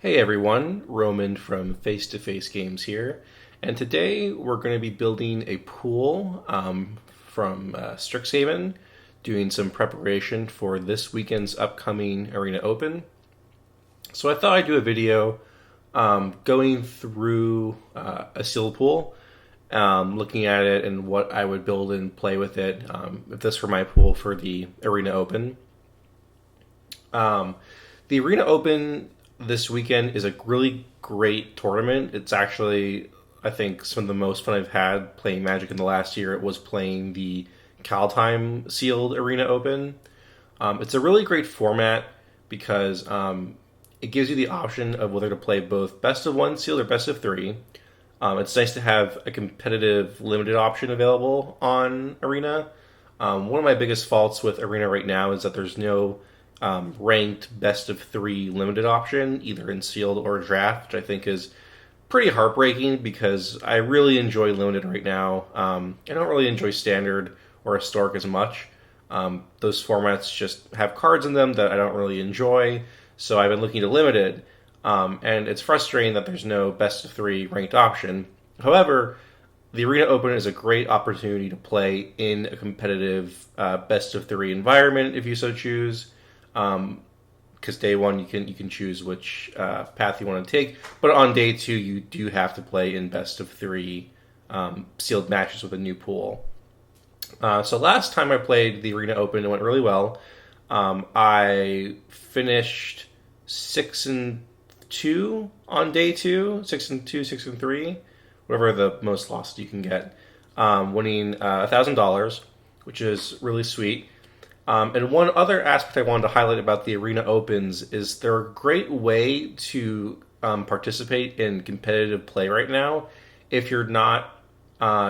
Hey everyone, Roman from Face to Face Games here, and today we're going to be building a pool from Strixhaven, doing some preparation for this weekend's upcoming Arena Open. So I thought I'd do a video going through a sealed pool, looking at it and what I would build and play with it if this were my pool for the Arena Open. Um, the Arena Open this weekend is a really great tournament. It's actually, I think, some of the most fun I've had playing Magic in the last year. It was playing the Kaldheim Sealed Arena Open. It's a really great format because it gives you the option of whether to play both best of one sealed or best of three. It's nice to have a competitive limited option available on Arena. One of my biggest faults with Arena right now is that there's no ranked best of three limited option, either in sealed or draft, which I think is pretty heartbreaking because I really enjoy limited right now. I don't really enjoy standard or historic as much. Those formats just have cards in them that I don't really enjoy, so I've been looking to limited, and it's frustrating that there's no best of three ranked option. However, the Arena Open is a great opportunity to play in a competitive best of three environment if you so choose. Because day one you can choose which path you want to take, but on day two you do have to play in best of three sealed matches with a new pool. So last time I played the Arena Open, it went really well. I finished 6-2 on day two, 6-2, 6-3, whatever the most lost you can get, winning $1,000, which is really sweet. And one other aspect I wanted to highlight about the Arena Opens is they're a great way to participate in competitive play right now if you're not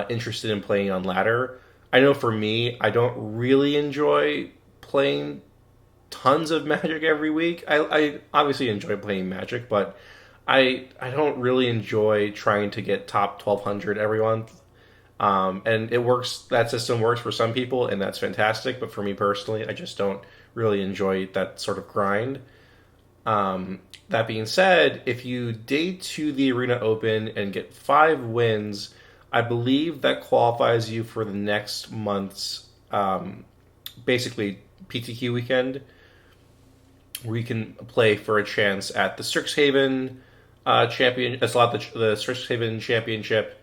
interested in playing on ladder. I know for me, I don't really enjoy playing tons of Magic every week. I obviously enjoy playing Magic, but I don't really enjoy trying to get top 1200 every month. And it works. That system works for some people, and that's fantastic. But for me personally, I just don't really enjoy that sort of grind. That being said, if you day two the Arena Open and get 5 wins, I believe that qualifies you for the next month's basically PTQ weekend, where you can play for a chance at the Strixhaven champion. It's a lot the Strixhaven Championship.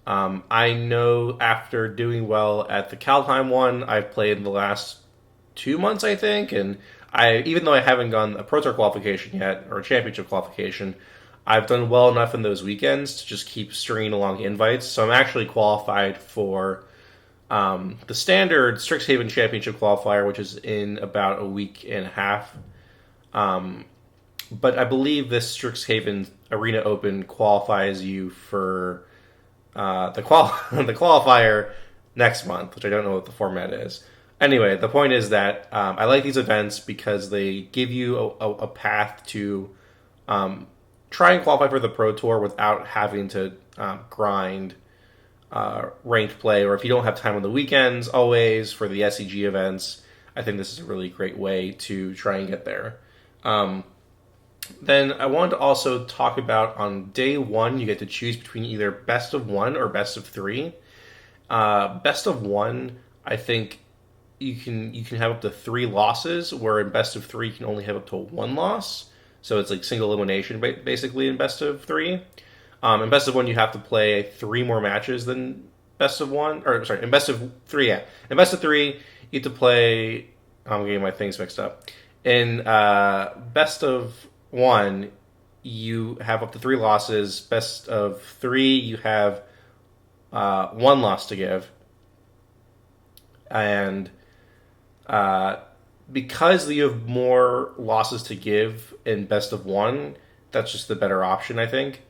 I know after doing well at the Kaldheim one, I've played in the last 2 months, I think, and even though I haven't gone a Pro Tour qualification yet or a championship qualification, I've done well enough in those weekends to just keep stringing along invites. So I'm actually qualified for the standard Strixhaven Championship qualifier, which is in about a week and a half. But I believe this Strixhaven Arena Open qualifies you for the qualifier next month, which I don't know what the format is. Anyway, the point is that I like these events because they give you a path to try and qualify for the Pro Tour without having to grind ranked play, or if you don't have time on the weekends always for the SEG events. I think this is a really great way to try and get there. Then I wanted to also talk about on day one, you get to choose between either best of one or best of three. Best of one, I think you can have up to 3 losses, where in best of three you can only have up to 1 loss. So it's like single elimination basically in best of three. In best of one, you have to play 3 more matches than best of one, or sorry, in best of three, yeah. In best of three, you have to play. I'm getting my things mixed up. In best of one, you have up to 3 losses. Best of three, you have 1 loss to give. And because you have more losses to give in best of one, that's just the better option, I think.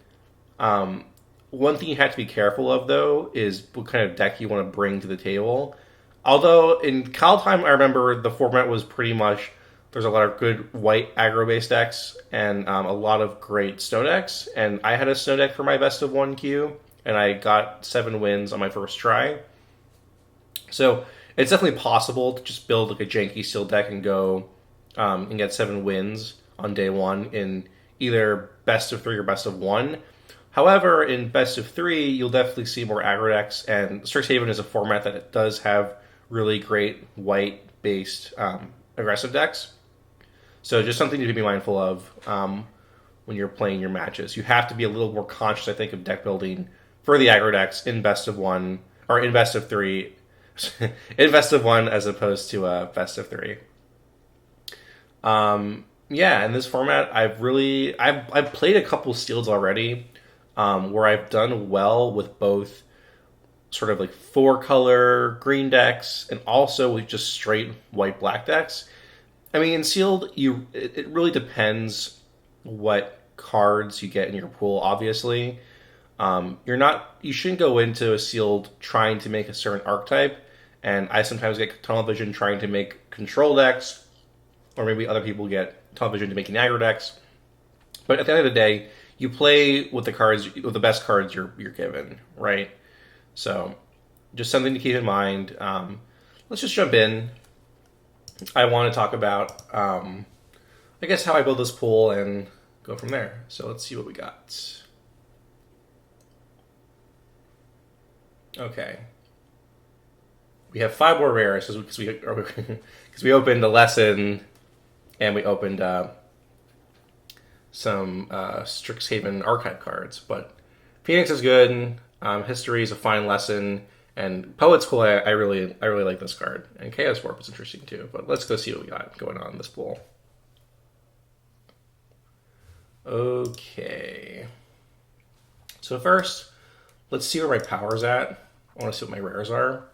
One thing you have to be careful of, though, is what kind of deck you want to bring to the table. Although in Kaldheim, I remember the format was pretty much there's a lot of good white aggro-based decks and a lot of great snow decks. And I had a snow deck for my best of one queue, and I got 7 wins on my first try. So it's definitely possible to just build like a janky steel deck and go and get 7 wins on day one in either best of 3 or best of 1. However, in best of 3, you'll definitely see more aggro decks, and Strixhaven is a format that it does have really great white-based aggressive decks. So just something to be mindful of when you're playing your matches. You have to be a little more conscious, I think, of deck building for the aggro decks in best of 1, or in best of 3, in best of 1 as opposed to best of 3. Yeah, in this format, I've played a couple seals already, where I've done well with both sort of like 4-color green decks and also with just straight white-black decks. I mean, in sealed, it really depends what cards you get in your pool. Obviously, you shouldn't go into a sealed trying to make a certain archetype. And I sometimes get tunnel vision trying to make control decks, or maybe other people get tunnel vision to making aggro decks. But at the end of the day, you play with the best cards you're given, right? So, just something to keep in mind. Let's just jump in. I want to talk about, I guess, how I build this pool and go from there. So let's see what we got. Okay. We have 5 more rares because we opened a lesson and we opened some Strixhaven archive cards. But Phoenix is good. History is a fine lesson. And Poet's cool. I really like this card. And Chaos Warp is interesting too. But let's go see what we got going on in this pool. Okay. So first, let's see where my power's at. I want to see what my rares are.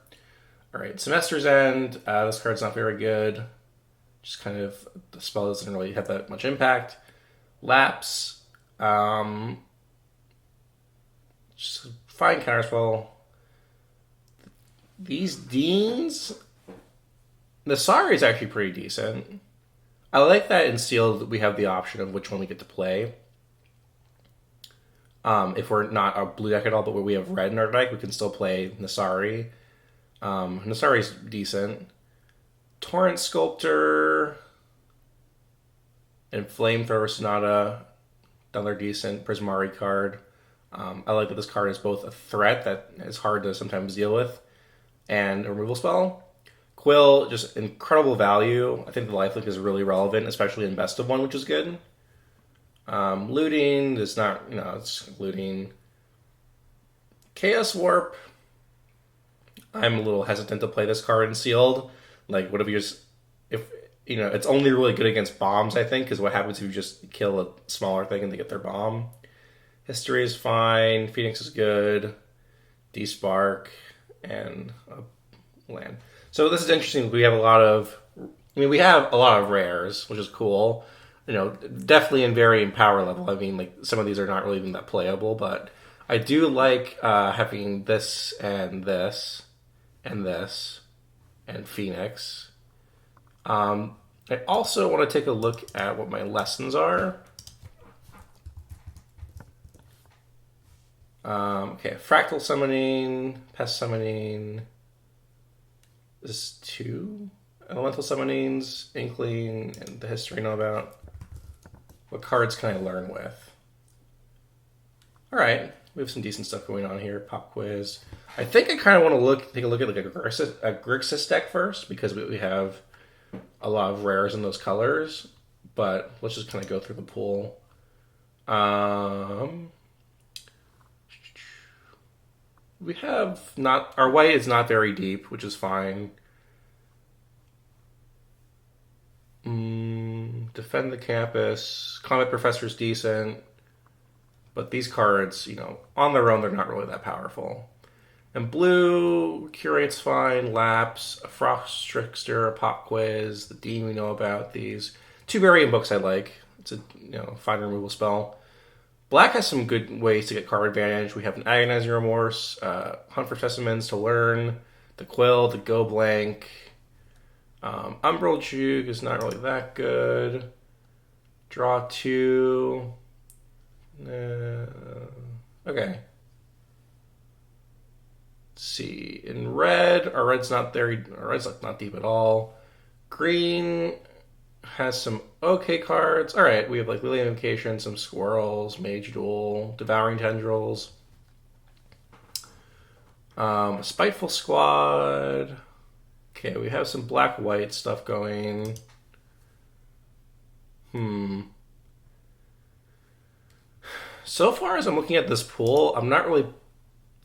All right, Semester's End. This card's not very good. Just kind of, the spell doesn't really have that much impact. Lapse. Just fine counterspell. These Deans, the Sari is actually pretty decent. I like that in Sealed we have the option of which one we get to play. If we're not a blue deck at all, but where we have red in our deck, we can still play Nasari. Nasari's decent. Torrent Sculptor and Flamethrower Sonata, another decent Prismaria card. I like that this card is both a threat that is hard to sometimes deal with and a removal spell. Quill, just incredible value. I think the lifelink is really relevant, especially in best of 1, which is good. Looting is not, it's looting. Chaos Warp, I'm a little hesitant to play this card in sealed. Like, what if you just, it's only really good against bombs, I think, because what happens if you just kill a smaller thing and they get their bomb. History is fine. Phoenix is good. D-Spark and land. So this is interesting. We have a lot of rares, which is cool. Definitely in varying power level. I mean, like, some of these are not really even that playable, but I do like having this and this and this and Phoenix. I also want to take a look at what my lessons are. Okay, Fractal Summoning, Pest Summoning. This is 2 Elemental Summonings, Inkling, and the history I know about. What cards can I learn with? Alright, we have some decent stuff going on here. Pop quiz. I think I kind of want to take a look at like a Grixis deck first, because we have a lot of rares in those colors. But let's just kind of go through the pool. We have our white is not very deep, which is fine. Defend the Campus. Comet Professor's decent. But these cards, on their own, they're not really that powerful. And blue, Curate's fine. Lapse, a Frost Trickster, a Pop Quiz, the Dean we know about. These 2 variant books I like. It's a fine removal spell. Black has some good ways to get card advantage. We have an Agonizing Remorse, Hunt for Specimens to learn, the Quill, the Go Blank. Umbral Juke is not really that good. Draw 2. Okay. Let's see. In red, our red's not deep at all. Green, has some okay cards. All right, we have like Lily Invocation, some Squirrels, Mage Duel, Devouring Tendrils, Spiteful Squad. Okay, we have some black-white stuff going. So far as I'm looking at this pool, I'm not really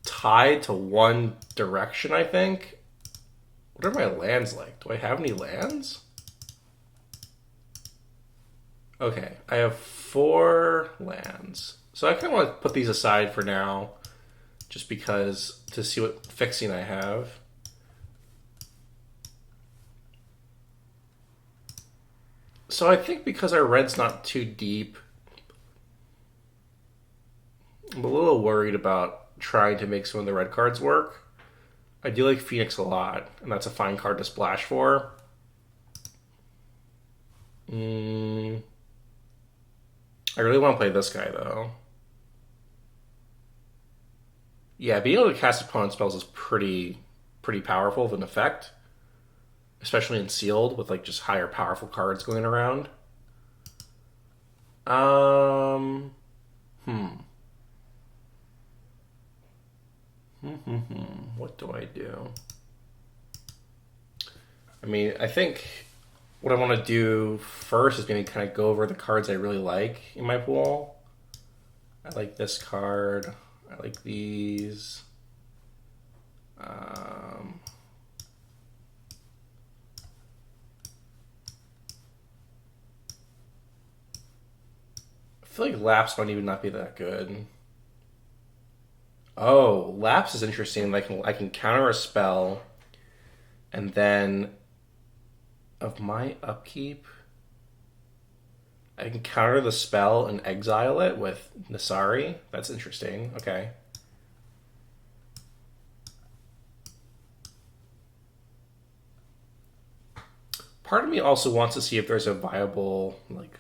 tied to one direction, I think. What are my lands like? Do I have any lands? Okay, I have 4 lands. So I kind of want to put these aside for now, just because to see what fixing I have. So I think because our red's not too deep, I'm a little worried about trying to make some of the red cards work. I do like Phoenix a lot, and that's a fine card to splash for. I really want to play this guy, though. Yeah, being able to cast opponent spells is pretty powerful of an effect, especially in sealed with like just higher powerful cards going around. Um, hmm. What do I do? I mean, I think what I want to do first is maybe kind of go over the cards I really like in my pool. I like this card. I like these. I feel like Lapse might even not be that good. Oh, Lapse is interesting. I can counter a spell, and then of my upkeep, I can counter the spell and exile it with Nasari. That's interesting. Okay. Part of me also wants to see if there's a viable like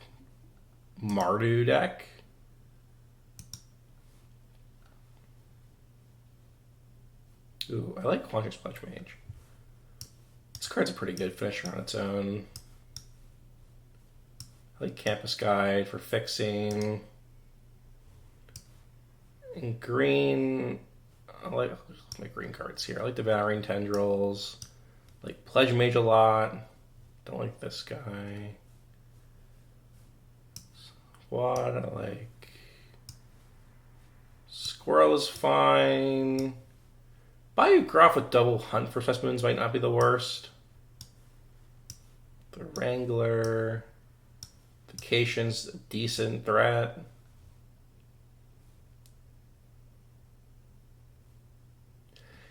Mardu deck. Ooh, I like Quandary Splash Mage. This card's a pretty good finisher on its own. I like Campus Guide for fixing. In green, I like my green cards here. I like Devouring Tendrils. I like Pledge Mage a lot. Don't like this guy. Squad, I like. Squirrel is fine. Bayou Groff with double hunt for specimens might not be the worst. The Wrangler. Vacation's a decent threat.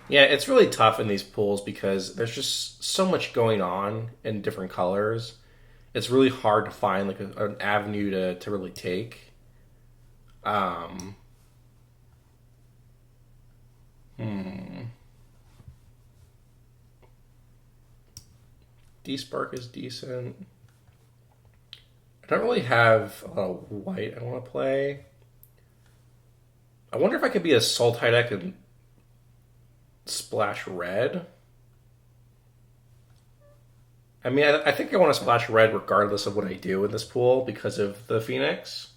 Yeah, it's really tough in these pools because there's just so much going on in different colors. It's really hard to find like an avenue to really take. Um, hmm. D-Spark is decent. I don't really have a lot of white I want to play. I wonder if I could be a Sultai deck and splash red. I mean, I think I want to splash red regardless of what I do in this pool because of the Phoenix.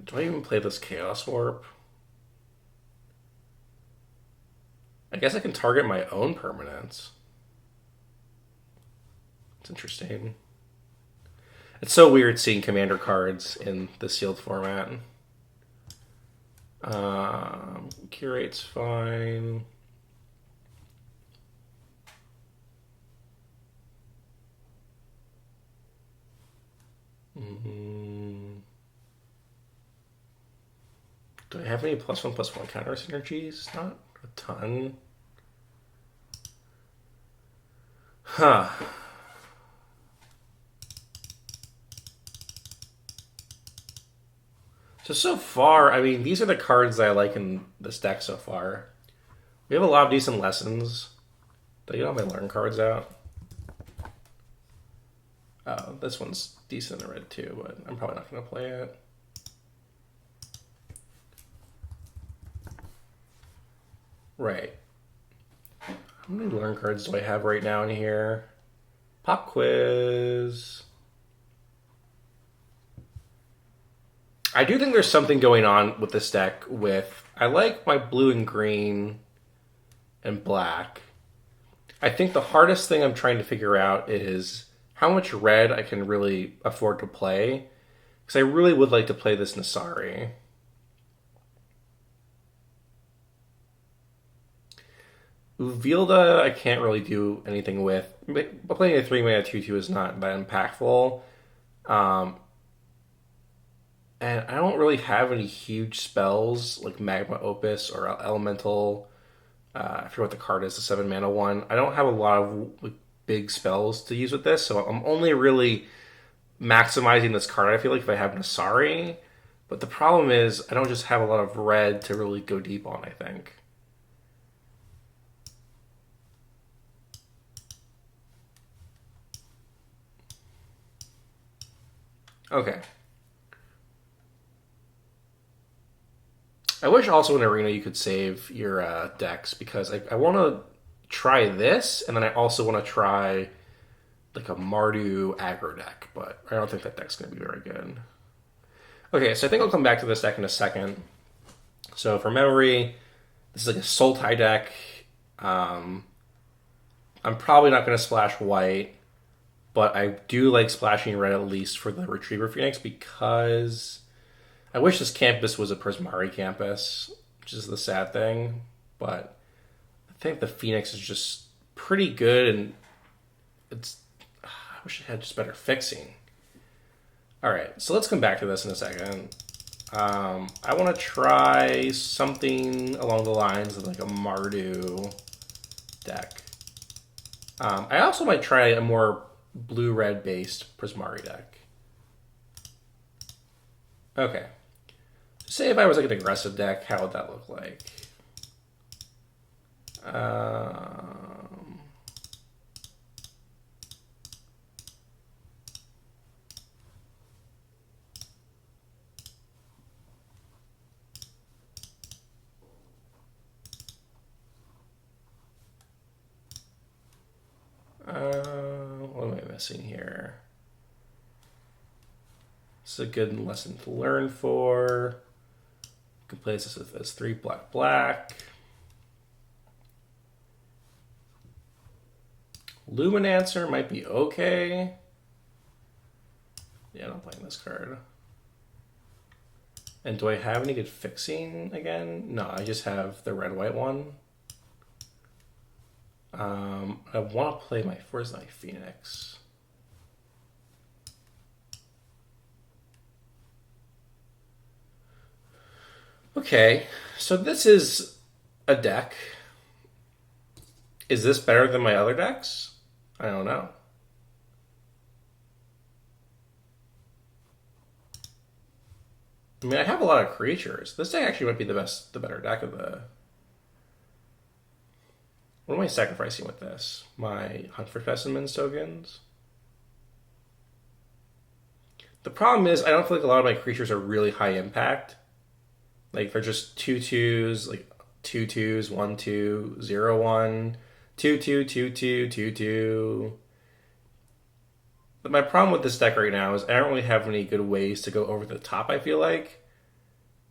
Do I even play this Chaos Warp? I guess I can target my own permanents. It's interesting. It's so weird seeing commander cards in the sealed format. Curate's fine. Do I have any +1/+1 counter synergies? Not a ton. Huh. So far, I mean, these are the cards that I like in this deck so far. We have a lot of decent lessons. Do I get all my learn cards out? Oh, this one's decent in red too, but I'm probably not going to play it. Right. How many learn cards do I have right now in here? Pop quiz. I do think there's something going on with this deck with... I like my blue and green and black. I think the hardest thing I'm trying to figure out is how much red I can really afford to play. Because I really would like to play this Nasari. Uvilda I can't really do anything with. But playing a 3-mana 2/2 is not that impactful. And I don't really have any huge spells like Magma Opus or Elemental. I forget what the card is, the 7-mana one. I don't have a lot of like, big spells to use with this, so I'm only really maximizing this card, I feel like, if I have Nasari. But the problem is, I don't just have a lot of red to really go deep on, I think. Okay. I wish also in Arena you could save your decks, because I want to try this, and then I also want to try like a Mardu aggro deck, but I don't think that deck's going to be very good. Okay, so I think I'll come back to this deck in a second. So for memory, this is like a Sultai deck. I'm probably not going to splash white, but I do like splashing red at least for the Retriever Phoenix, because I wish this campus was a Prismaria campus, which is the sad thing, but I think the Phoenix is just pretty good, and I wish it had just better fixing. Alright, so let's come back to this in a second. I want to try something along the lines of like a Mardu deck. I also might try a more blue-red based Prismari deck. Okay. Say if I was like an aggressive deck, how would that look like? What am I missing here? This is a good lesson to learn for. You can place this as 3 black black. Luminancer might be okay. Yeah, I'm playing this card. And do I have any good fixing again? No, I just have the red-white one. I want to play my... Where's my Phoenix? Okay, so this is a deck. Is this better than my other decks? I don't know. I mean, I have a lot of creatures. This deck actually might be the better deck of the... What am I sacrificing with this? My Hunt for Specimens tokens? The problem is, I don't feel like a lot of my creatures are really high impact. Like, they're just 2/2s, like 2/2s, 1/2, 0/1, 2/2, 2/2, 2/2. But my problem with this deck right now is I don't really have any good ways to go over the top, I feel like.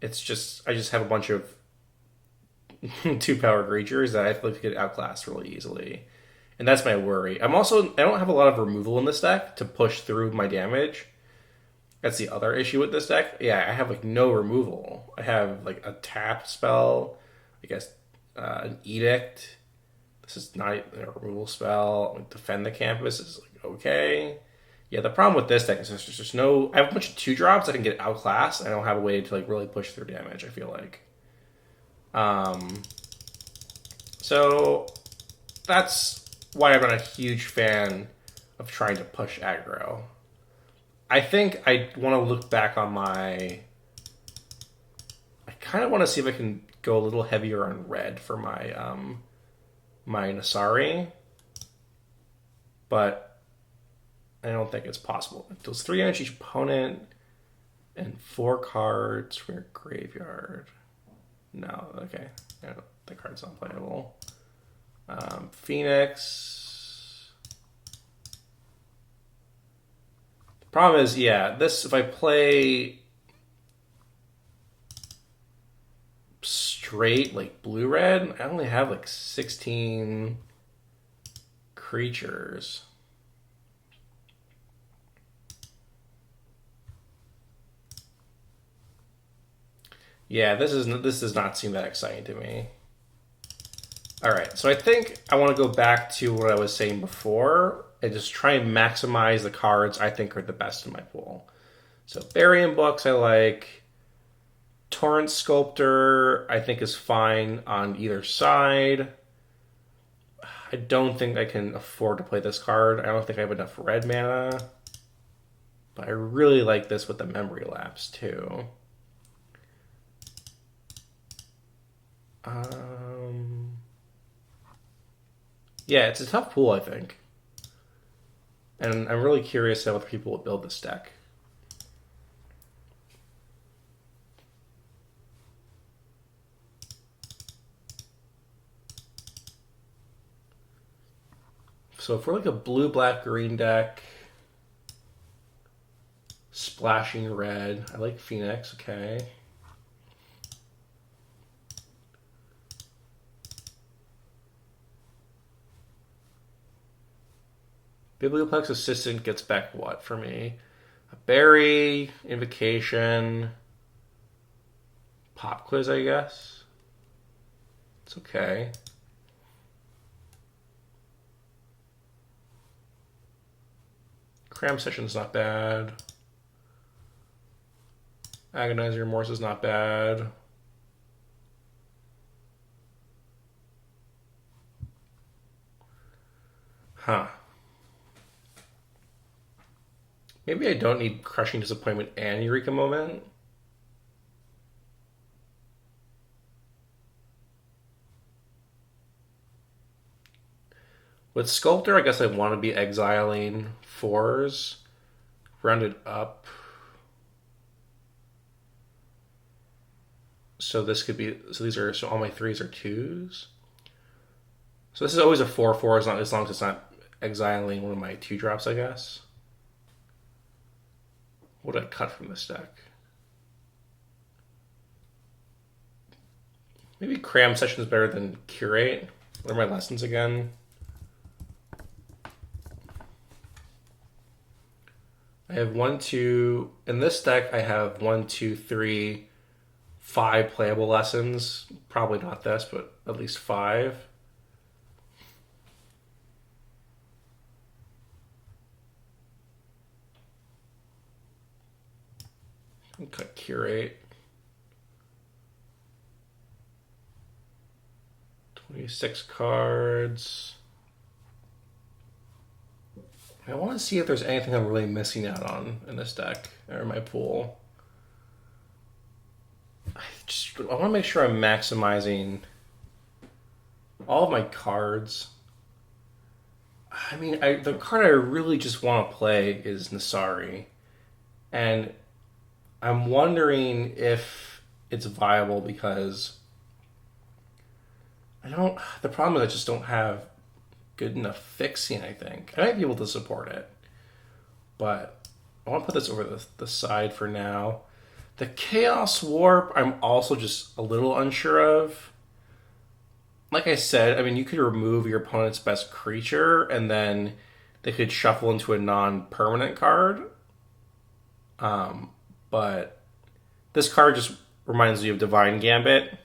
It's just, I just have a bunch of 2-power creatures that I feel like get outclassed really easily. And that's my worry. I don't have a lot of removal in this deck to push through my damage. That's the other issue with this deck. Yeah, I have like no removal. I have like a tap spell, I guess an edict. This is not a removal spell. Like, defend the campus is like okay. Yeah, the problem with this deck is there's just no... I have a bunch of 2-drops that can get outclassed. I don't have a way to like really push through damage, I feel like. So that's why I'm not a huge fan of trying to push aggro. I think I want to look back on my... I kind of want to see if I can go a little heavier on red for my my Nasari, but I don't think it's possible. It deals 3 damage each opponent and 4 cards from your graveyard. No, okay. No, the card's not playable. Phoenix. The problem is, yeah, this, if I play straight, like blue-red, I only have like 16 creatures. Yeah, this does not seem that exciting to me. All right, so I think I want to go back to what I was saying before and just try and maximize the cards I think are the best in my pool. So Burying Books I like. Torrent Sculptor I think is fine on either side. I don't think I can afford to play this card. I don't think I have enough red mana. But I really like this with the Memory Lapse too. Yeah, it's a tough pool, I think. And I'm really curious how other people will build this deck. So if we're like a blue, black, green deck, splashing red, I like Phoenix, okay. Biblioplex Assistant gets back what for me? A berry, Invocation, Pop Quiz, I guess. It's okay. Cram Session's not bad. Agonizer Remorse is not bad. Huh. Maybe I don't need Crushing Disappointment and Eureka Moment. With Sculptor, I guess I want to be exiling 4s. Rounded up. So this could be, so all my 3s are 2s. So this is always a 4/4 as long as it's not exiling one of my 2-drops, I guess. What did I cut from this deck? Maybe Cram Session is better than Curate. What are my lessons again? I have 1, 2. In this deck, I have 1, 2, 3, 5 playable lessons. Probably not this, but at least 5. Cut Curate. 26 cards. I want to see if there's anything I'm really missing out on in this deck or in my pool. I want to make sure I'm maximizing all of my cards. I mean, the card I really just want to play is Nasari. And I'm wondering if it's viable because the problem is I just don't have good enough fixing, I think. I might be able to support it. But I want to put this over the side for now. The Chaos Warp, I'm also just a little unsure of. Like I said, I mean, you could remove your opponent's best creature, and then they could shuffle into a non-permanent card. But this card just reminds me of Divine Gambit,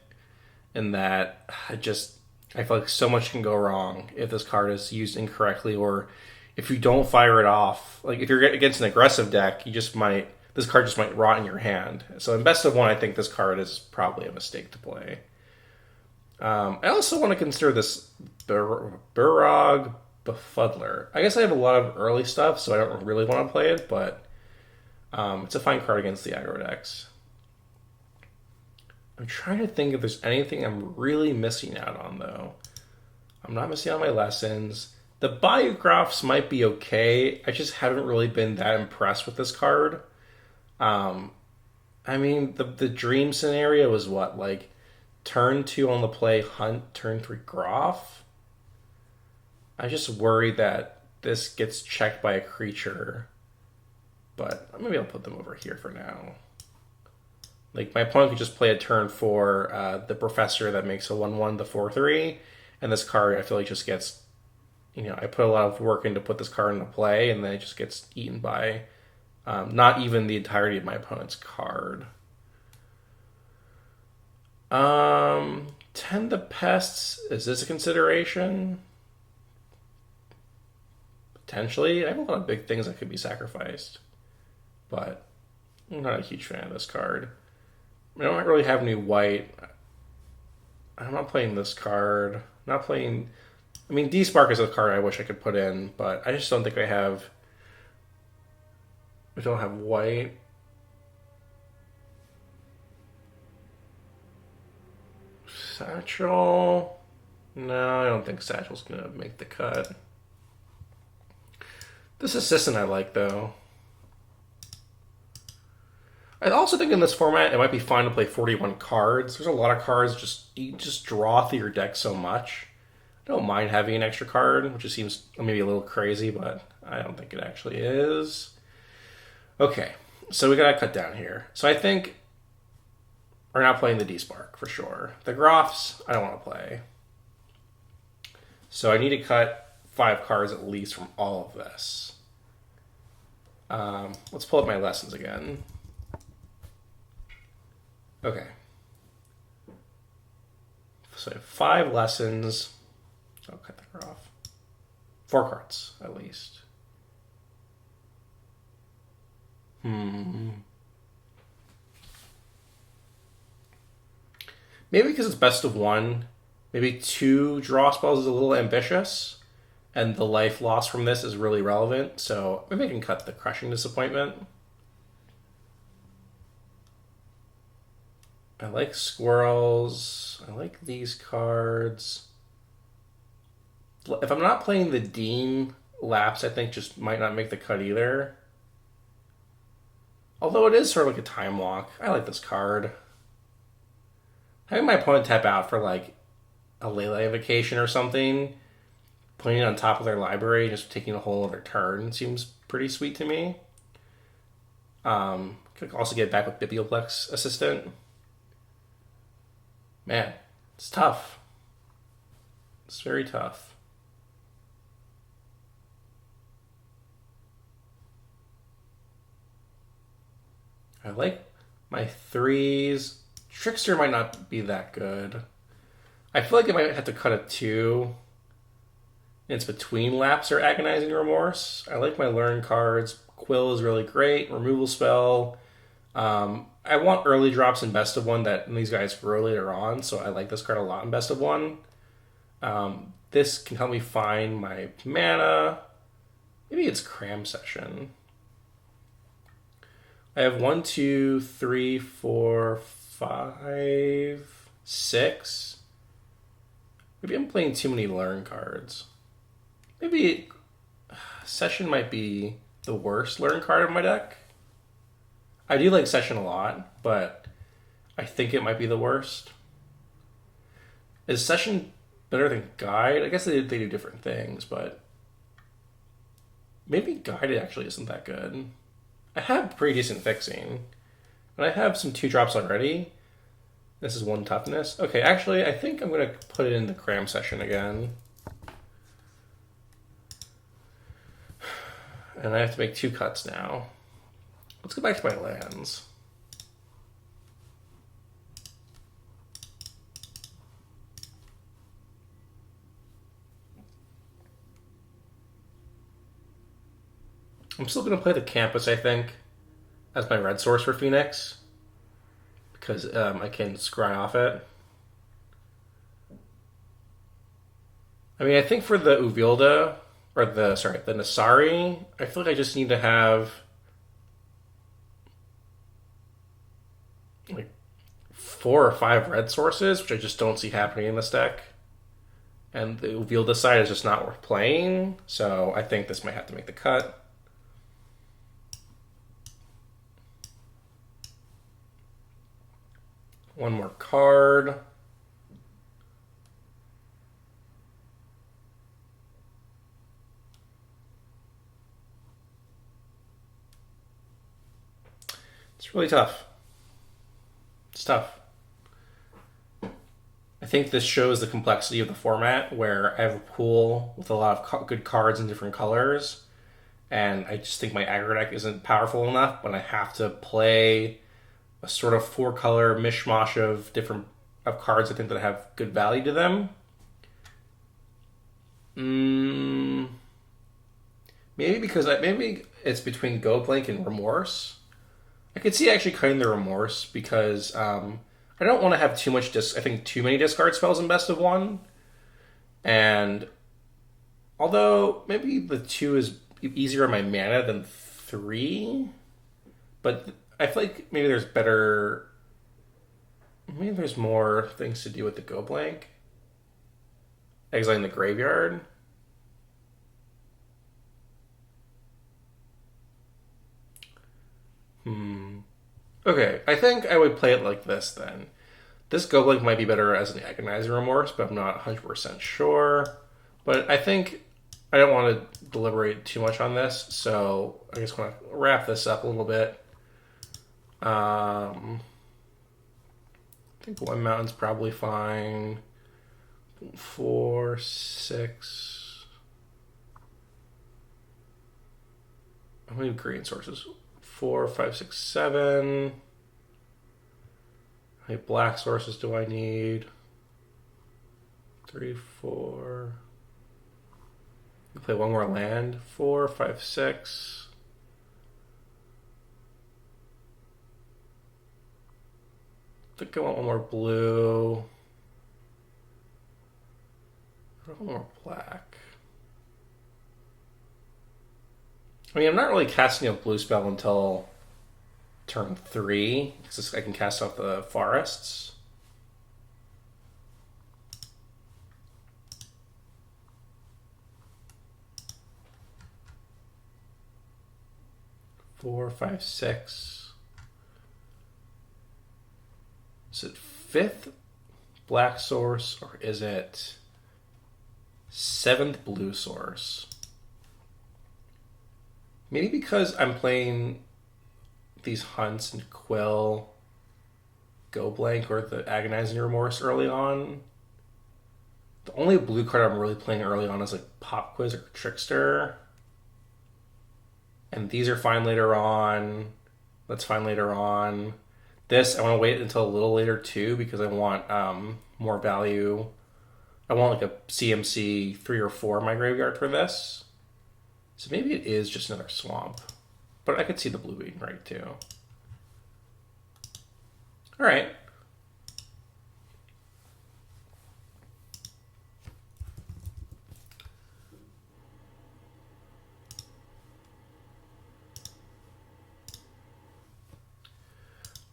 in that I feel like so much can go wrong if this card is used incorrectly, or if you don't fire it off. Like if you're against an aggressive deck, this card just might rot in your hand. So in best of one, I think this card is probably a mistake to play. I also want to consider this Burrog Befuddler. I guess I have a lot of early stuff, so I don't really want to play it, but it's a fine card against the aggro decks. I'm trying to think if there's anything I'm really missing out on, though. I'm not missing out on my lessons. The Biographs might be okay. I just haven't really been that impressed with this card. I mean, the dream scenario was what? Like, turn 2 on the play, hunt, turn 3 Groff? I just worry that this gets checked by a creature. But maybe I'll put them over here for now. Like, my opponent could just play a turn for the Professor that makes a 1/1 the 4/3. And this card, I feel like, just gets... You know, I put a lot of work into put this card into play, and then it just gets eaten by not even the entirety of my opponent's card. Tend the Pests. Is this a consideration? Potentially. I have a lot of big things that could be sacrificed. But I'm not a huge fan of this card. I don't really have any white. I'm not playing this card. I'm not playing... I mean, D-Spark is a card I wish I could put in, but I just don't think I have... I don't have white. Satchel... No, I don't think Satchel's going to make the cut. This Assistant I like, though. I also think in this format it might be fun to play 41 cards. There's a lot of cards, you just draw through your deck so much. I don't mind having an extra card, which just seems maybe a little crazy, but I don't think it actually is. Okay, so we gotta cut down here. So I think we're not playing the D-Spark for sure. The Groffs, I don't want to play. So I need to cut 5 cards at least from all of this. Let's pull up my lessons again. Okay. So I have 5 lessons. I'll cut that off. 4 cards, at least. Maybe because it's best of 1, maybe 2 draw spells is a little ambitious, and the life loss from this is really relevant, so maybe I can cut the Crushing Disappointment. I like squirrels. I like these cards. If I'm not playing the Dean, Lapse, I think, just might not make the cut either. Although it is sort of like a time lock. I like this card. Having my opponent tap out for like a Layla Invocation or something, putting it on top of their library, just taking a whole other turn seems pretty sweet to me. Could also get back with Biblioplex Assistant. Man, it's tough. It's very tough. I like my 3s. Trickster might not be that good. I feel like I might have to cut a 2. It's between Lapse or Agonizing Remorse. I like my Learn cards. Quill is really great. Removal spell. I want early drops in Best of 1 that these guys grow later on, so I like this card a lot in Best of 1. This can help me find my mana. Maybe it's Cram Session. I have 1, 2, 3, 4, 5, 6. Maybe I'm playing too many Learn cards. Maybe Session might be the worst Learn card of my deck. I do like Session a lot, but I think it might be the worst. Is Session better than Guide? I guess they do different things, but maybe Guide actually isn't that good. I have pretty decent fixing, and I have some 2-drops already. This is 1 toughness. Okay, actually, I think I'm going to put it in the Cram Session again. And I have to make 2 cuts now. Let's go back to my lands. I'm still going to play the Campus, I think, as my red source for Phoenix, because I can scry off it. I mean, I think for the Uvilda, or the Nasari, I feel like I just need to have like 4 or 5 red sources, which I just don't see happening in this deck. And the Uvilda side is just not worth playing, so I think this might have to make the cut. One more card. It's really tough. It's tough. I think this shows the complexity of the format where I have a pool with a lot of good cards in different colors, and I just think my aggro deck isn't powerful enough, but I have to play a sort of four-color mishmash of different cards I think that have good value to them. Maybe it's between Go Blank and Remorse. I could see actually cutting the Remorse because I don't want to have too many discard spells in best of one. And although maybe the 2 is easier on my mana than 3, but I feel like maybe there's more things to do with the Go Blank. Exiling the graveyard. Okay, I think I would play it like this then. This Go Blank might be better as an Agonizing Remorse, but I'm not 100% sure. But I think I don't want to deliberate too much on this, so I just want to wrap this up a little bit. I think one mountain's probably fine. 4, 6. How many green sources? 4, 5, 6, 7. How many black sources do I need? 3, 4. You play one more land. 4, 5, 6. I think I want one more blue. One more black. I mean, I'm not really casting a blue spell until turn 3, because I can cast off the forests. Four, 5, 6. Is it 5th black source, or is it 7th blue source? Maybe because I'm playing these Hunts and Quill, Go Blank, or the Agonizing Remorse early on. The only blue card I'm really playing early on is like Pop Quiz or Trickster. And these are fine later on. That's fine later on. This, I want to wait until a little later too, because I want more value. I want like a CMC 3 or 4 in my graveyard for this. So maybe it is just another swamp. But I could see the blue being right too. Alright.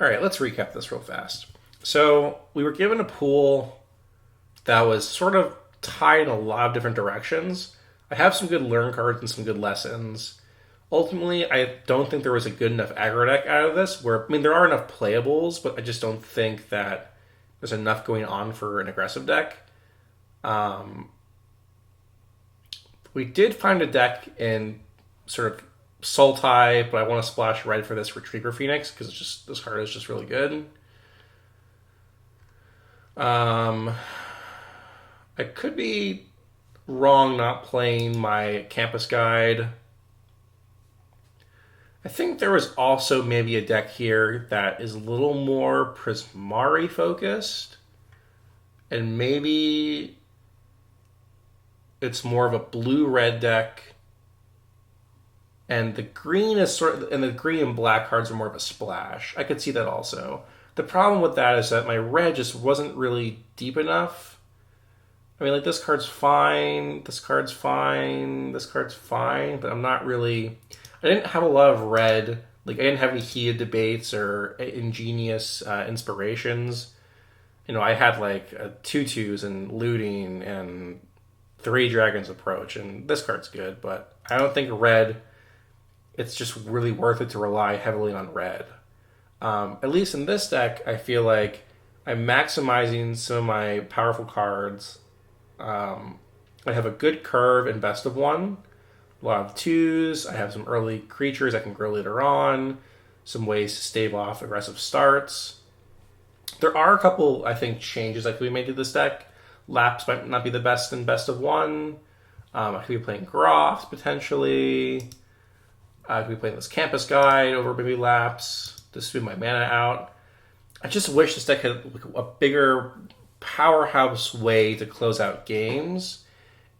Alright, let's recap this real fast. So we were given a pool that was sort of tied in a lot of different directions. I have some good learn cards and some good lessons. Ultimately, I don't think there was a good enough aggro deck out of this. There are enough playables, but I just don't think that there's enough going on for an aggressive deck. We did find a deck in sort of Sultai, but I want to splash red for this Retriever Phoenix because this card is just really good. I could be wrong not playing my campus guide. I think there was also maybe a deck here that is a little more Prismari focused, and maybe it's more of a blue-red deck, and the green and black cards are more of a splash. I could see that also. The problem with that is that my red just wasn't really deep enough. I mean, like, this card's fine, this card's fine, this card's fine, but I'm not really... I didn't have a lot of red. Like, I didn't have any heated debates or ingenious inspirations. You know, I had, like, 2/2s and looting and 3 Dragons Approach, and this card's good, but I don't think red... It's just really worth it to rely heavily on red. At least in this deck, I feel like I'm maximizing some of my powerful cards. I have a good curve in best of one. A lot of 2s. I have some early creatures I can grow later on. some ways to stave off aggressive starts. There are a couple, I think, changes that could be made to this deck. Laps might not be the best in best of one. I could be playing Groths potentially. I could be playing this Campus Guide over maybe Laps to smooth my mana out. I just wish this deck had a bigger powerhouse way to close out games.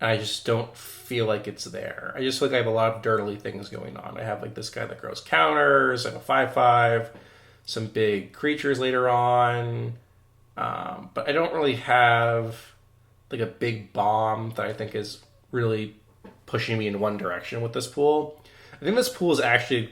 And I just don't feel like it's there. I just feel like I have a lot of dirtily things going on. I have like this guy that grows counters, I have a 5/5, some big creatures later on. But I don't really have like a big bomb that I think is really pushing me in one direction with this pool. I think this pool is actually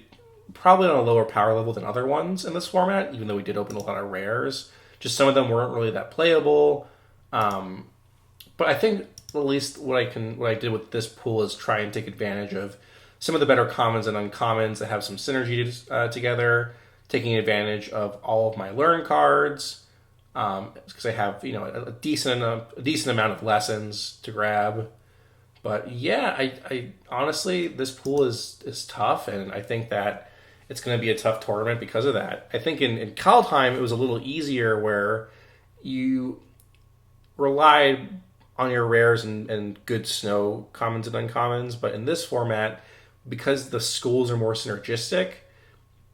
probably on a lower power level than other ones in this format, even though we did open a lot of rares. Just some of them weren't really that playable. But I think at least what I did with this pool is try and take advantage of some of the better commons and uncommons that have some synergy together, taking advantage of all of my learn cards, because I have a decent amount of lessons to grab. But yeah, I honestly, this pool is tough, and I think that it's going to be a tough tournament because of that. I think in Kaldheim it was a little easier where you relied on your rares and good snow commons and uncommons, but in this format, because the schools are more synergistic,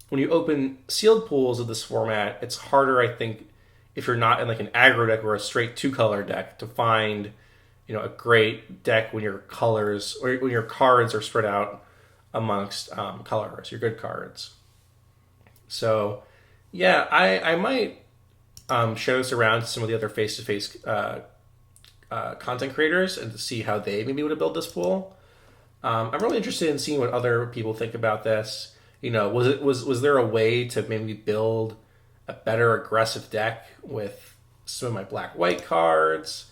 when you open sealed pools of this format, it's harder, I think, if you're not in like an aggro deck or a straight 2-color deck, to find a great deck when your colors or when your cards are spread out amongst colors, your good cards. So yeah, I might show this around to some of the other face-to-face content creators and to see how they maybe would have built this pool. I'm really interested in seeing what other people think about this. Was there a way to maybe build a better aggressive deck with some of my black-white cards,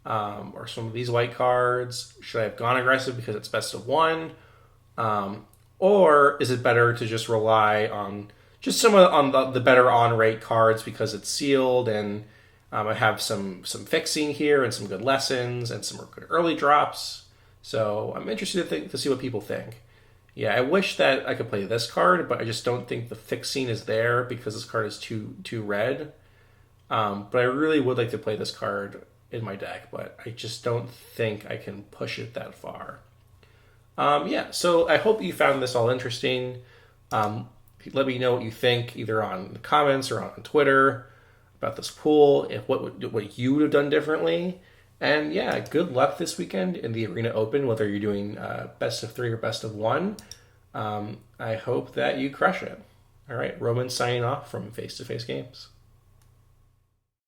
or some of these white cards? Should I have gone aggressive because it's best of one? Or is it better to just rely on just some on the better on-rate cards because it's sealed, and I have some fixing here and some good lessons and some good early drops. So I'm interested to see what people think. Yeah, I wish that I could play this card, but I just don't think the fixing is there because this card is too red. But I really would like to play this card in my deck, but I just don't think I can push it that far. Yeah, so I hope you found this all interesting. Let me know what you think, either on the comments or on Twitter, about this pool, if what you would have done differently. And yeah, good luck this weekend in the Arena Open, whether you're doing best of 3 or best of 1. I hope that you crush it. All right, Roman signing off from Face to Face Games.